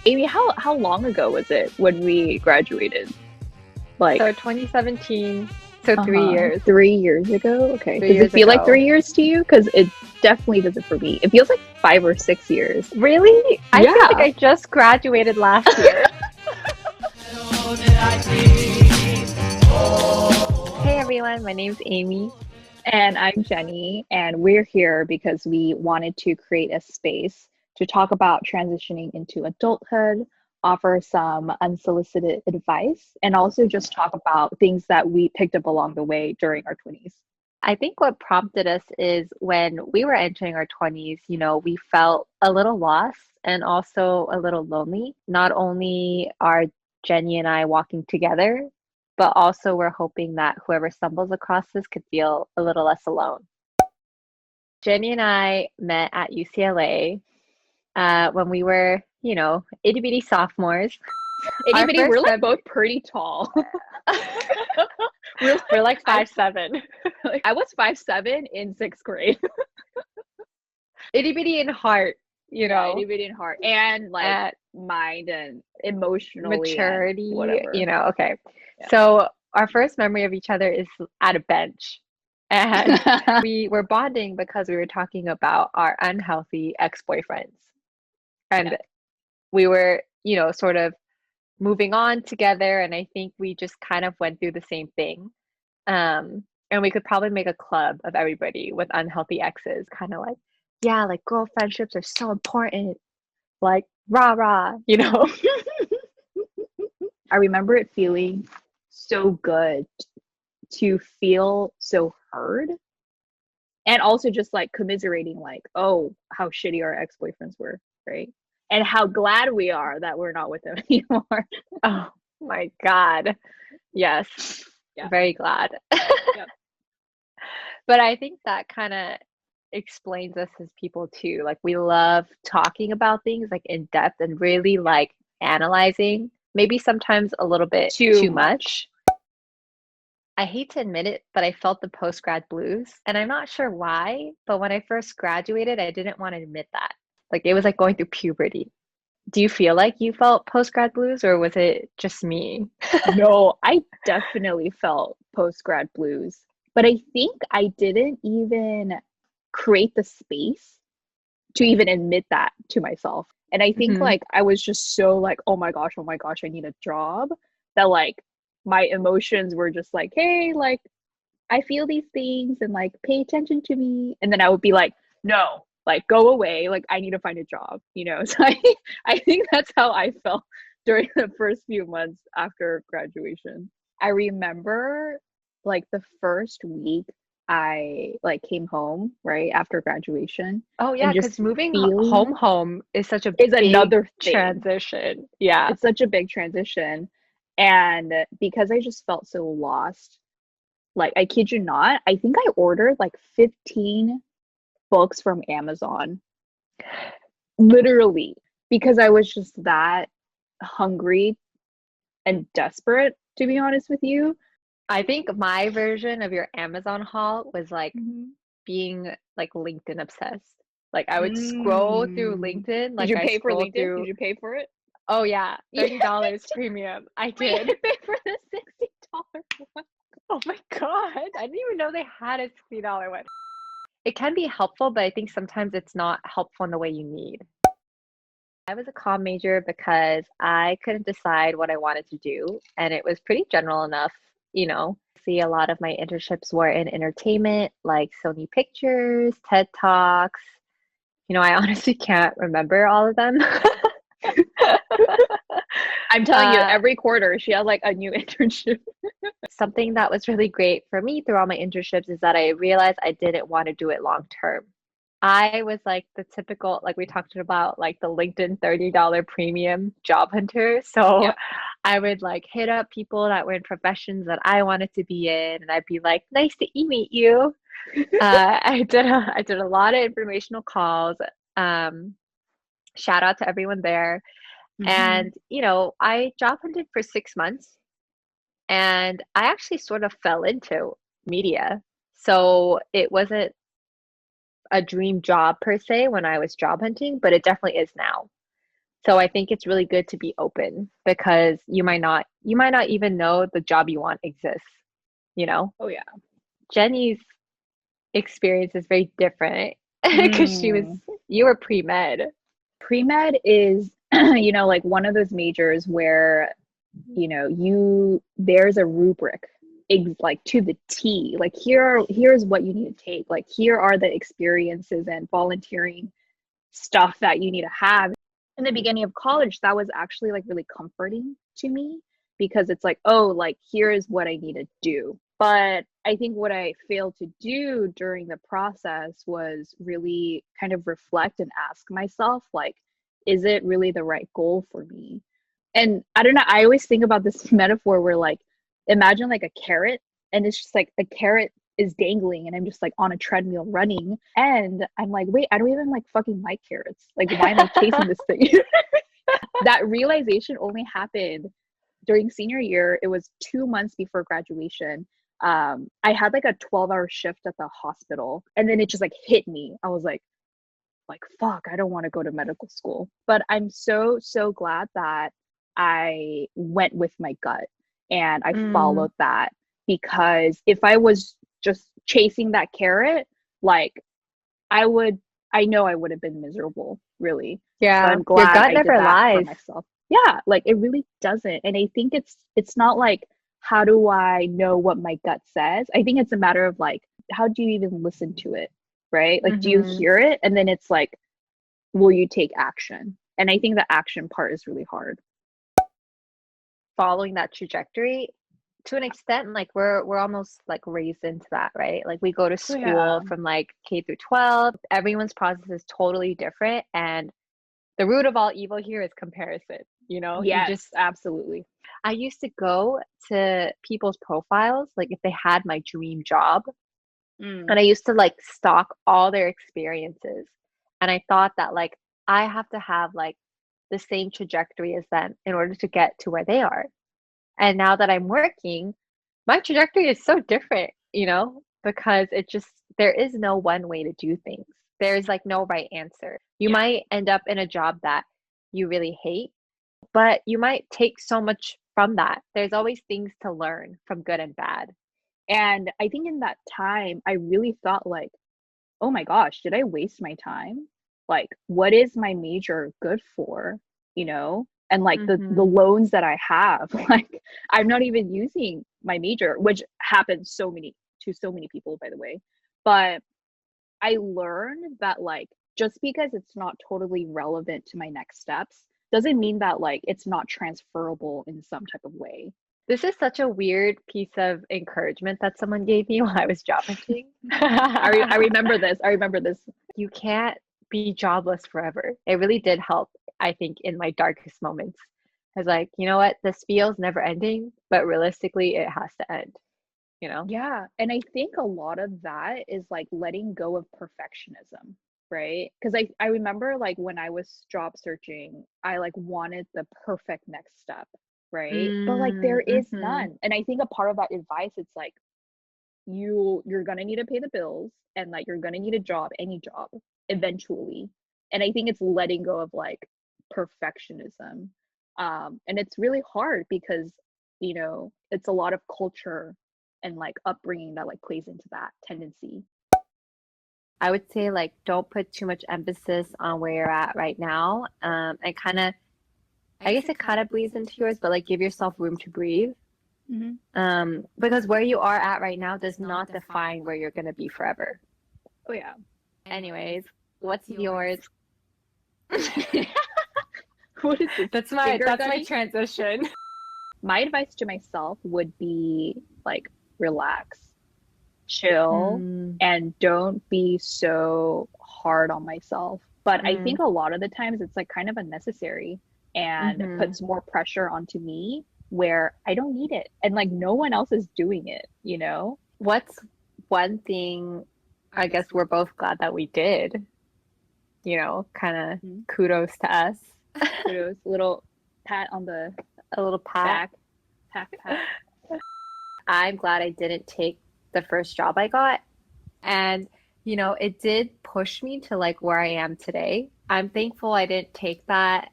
Amy, how long ago was it when we graduated? Like, So 2017, so 3 years. 3 years ago? Okay. Three Does it years feel like ago. 3 years to you? Because it definitely doesn't for me. It feels like 5 or 6 years. Really? I feel like Yeah. I just graduated last year. Hey everyone, my name's Amy. And I'm Jenny, and we're here because we wanted to create a space to talk about transitioning into adulthood, offer some unsolicited advice, and also just talk about things that we picked up along the way during our 20s. I think what prompted us is when we were entering our 20s, we felt a little lost and also a little lonely. Not only are Jenny and I walking together, but also we're hoping that whoever stumbles across this could feel a little less alone. Jenny and I met at UCLA when we were, itty bitty sophomores. Itty Our bitty, first we're like both pretty tall. we're like I, 5'7". I was 5'7" in sixth grade. Itty bitty in heart, Yeah, itty bitty in heart and like at mind and emotionally and maturity, whatever. okay. Yeah. So our first memory of each other is at a bench. And we were bonding because we were talking about our unhealthy ex-boyfriends. And Yeah. we were, sort of moving on together. And I think we just kind of went through the same thing. And we could probably make a club of everybody with unhealthy exes, kind of like, yeah, like girl friendships are so important. Like, rah, rah. I remember it feeling so good to feel so heard and also just like commiserating like, oh, how shitty our ex-boyfriends were, right? And how glad we are that we're not with them anymore. Oh my God. Yes. Yeah. Very glad. Yep. But I think that kind of explains us as people too. Like we love talking about things like in depth and really like analyzing, maybe sometimes a little bit Too too much. much. I hate to admit it, but I felt the post-grad blues. And I'm not sure why, but when I first graduated, I didn't want to admit that. Like it was like going through puberty. Do you feel like you felt post-grad blues or was it just me? No, I definitely felt post-grad blues, but I think I didn't even create the space to even admit that to myself. And I think Mhm. like I was just so like, oh my gosh, I need a job that like my emotions were just like, hey, like I feel these things and like pay attention to me. And then I would be like, no, like go away. Like I need to find a job, you know? So I think that's how I felt during the first few months after graduation. I remember like the first week I like came home right after graduation Oh yeah, and because just moving feeling home is such a is big another thing. transition. Yeah. It's such a big transition. And because I just felt so lost, like I kid you not, I think I ordered like 15 books from Amazon, literally, because I was just that hungry and desperate, to be honest with you. I think my version of your Amazon haul was like Mhm. being like LinkedIn obsessed. Like I would scroll through Mm. LinkedIn, Did like you I pay for scroll LinkedIn? Did through, you pay for it? oh yeah, Yeah, $30 premium. I wait, did. I paid for the $60 one. Oh my God. I didn't even know they had a $60 one. It can be helpful, but I think sometimes it's not helpful in the way you need. I was a comm major because I couldn't decide what I wanted to do, and it was pretty general enough, you know. See, a lot of my internships were in entertainment, like Sony Pictures, TED Talks. I honestly can't remember all of them. I'm telling you, uh, every quarter she has like a new internship. Something that was really great for me through all my internships is that I realized I didn't want to do it long term. I was like the typical, like we talked about, like the LinkedIn $30 premium job hunter. So Yeah. I would like hit up people that were in professions that I wanted to be in, and I'd be like, "Nice to meet you." I did a lot of informational calls. Um, Shout out to everyone there. Hmm. And I job hunted for 6 months, and I actually sort of fell into media. So it wasn't a dream job per se when I was job hunting, but it definitely is now. So I think it's really good to be open because you might not even know the job you want exists, you know? Oh yeah. Jenny's experience is very different because Mm. you were pre-med. Pre-med is, like one of those majors where, there's a rubric, like to the T. Like here's what you need to take. Like here are the experiences and volunteering stuff that you need to have. In the beginning of college, that was actually like really comforting to me because it's like, oh, like here's what I need to do. But I think what I failed to do during the process was really kind of reflect and ask myself, like, is it really the right goal for me? And I don't know, I always think about this metaphor where, like, imagine like a carrot, and it's just like a carrot is dangling and I'm just like on a treadmill running and I'm like, wait, I don't even like fucking like carrots. Like, why am I chasing this thing? That realization only happened during senior year. It was 2 months before graduation. I had like a 12-hour shift at the hospital and then it just like hit me. I was like fuck, I don't want to go to medical school. But I'm so glad that I went with my gut and I Mm, followed that, because if I was just chasing that carrot, like I would I know I would have been miserable, really. So yeah, I'm your glad gut I did never that for lies. myself. Yeah, like it really doesn't. And I think it's not like, how do I know what my gut says? I think it's a matter of like, how do you even listen to it? Right? Like, do you Hmm. hear it? And then it's like, will you take action? And I think the action part is really hard. Following that trajectory to an extent, like we're almost like raised into that, right? Like we go to Oh yeah. school from like K through 12. Everyone's process is totally different, and the root of all evil here is comparison. You know, you Yes, just absolutely. I used to go to people's profiles, like if they had my dream job, Mm. and I used to like stalk all their experiences. And I thought that like I have to have like the same trajectory as them in order to get to where they are. And now that I'm working, my trajectory is so different, because it just, there is no one way to do things. There's like no right answer. You Yeah. might end up in a job that you really hate, but you might take so much from that. There's always things to learn from good and bad. And I think in that time, I really thought like, oh my gosh, did I waste my time? Like, what is my major good for? And like the Mm-hmm. loans that I have, like I'm not even using my major, which happens so many people, by the way. But I learned that like just because it's not totally relevant to my next steps doesn't mean that like it's not transferable in some type of way. This is such a weird piece of encouragement that someone gave me while I was job hunting. I remember this. I remember this. You can't be jobless forever. It really did help, I think, in my darkest moments. I was like, you know what? This feels never ending, but realistically, it has to end, you know? Yeah, and I think a lot of that is like letting go of perfectionism, right? Because I remember like when I was job searching, I like wanted the perfect next step, right? But like there is Mm-hmm. none. And I think a part of that advice, it's like you're gonna need to pay the bills and like you're gonna need a job, any job, eventually. And I think it's letting go of like perfectionism. And it's really hard because, it's a lot of culture and like upbringing that like plays into that tendency. I would say, like, don't put too much emphasis on where you're at right now. And kind of, I guess it kind of bleeds into yours, but like, give yourself room to breathe. Hmm. Because where you are at right now does not define where you're going to be forever. Oh yeah. Anyways, what's yours? What is this? Finger That's my gunning? transition. My advice to myself would be like, relax, chill, Mm, and don't be so hard on myself. But I mm, think a lot of the times it's like kind of unnecessary and mm-hmm. puts more pressure onto me where I don't need it. And like no one else is doing it? What's one thing I guess we're both glad that we did, kind of Mhm. kudos to us. Kudos, little pat on the A little pat. back, pat, pat. I'm glad I didn't take the first job I got. And, it did push me to like where I am today. I'm thankful I didn't take that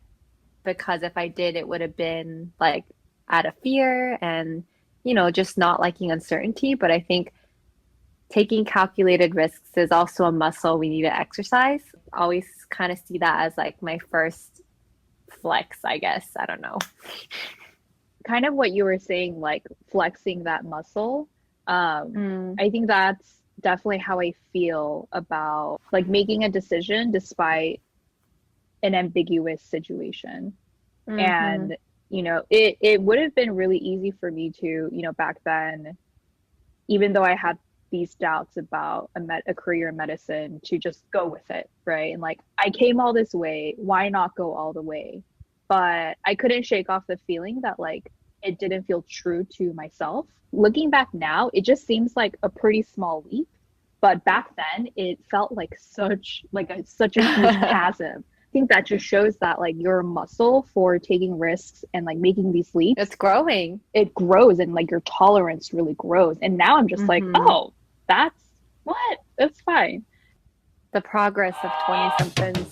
because if I did, it would have been like out of fear and, just not liking uncertainty. But I think taking calculated risks is also a muscle we need to exercise. Always kind of see that as like my first flex, I guess. I don't know. Kind of what you were saying, like flexing that muscle. Mm, I think that's definitely how I feel about like making a decision despite an ambiguous situation. mm-hmm, And, it would have been really easy for me to, back then, even though I had these doubts about a career in medicine, to just go with it, right? And like, I came all this way, why not go all the way? But I couldn't shake off the feeling that like it didn't feel true to myself. Looking back now, it just seems like a pretty small leap, but back then it felt like such a huge chasm. I think that just shows that like your muscle for taking risks and like making these leaps, it's growing. it grows, and like your tolerance really grows. And now I'm just like, Mm-hmm. oh, that's what? That's fine. The progress of 20 somethings.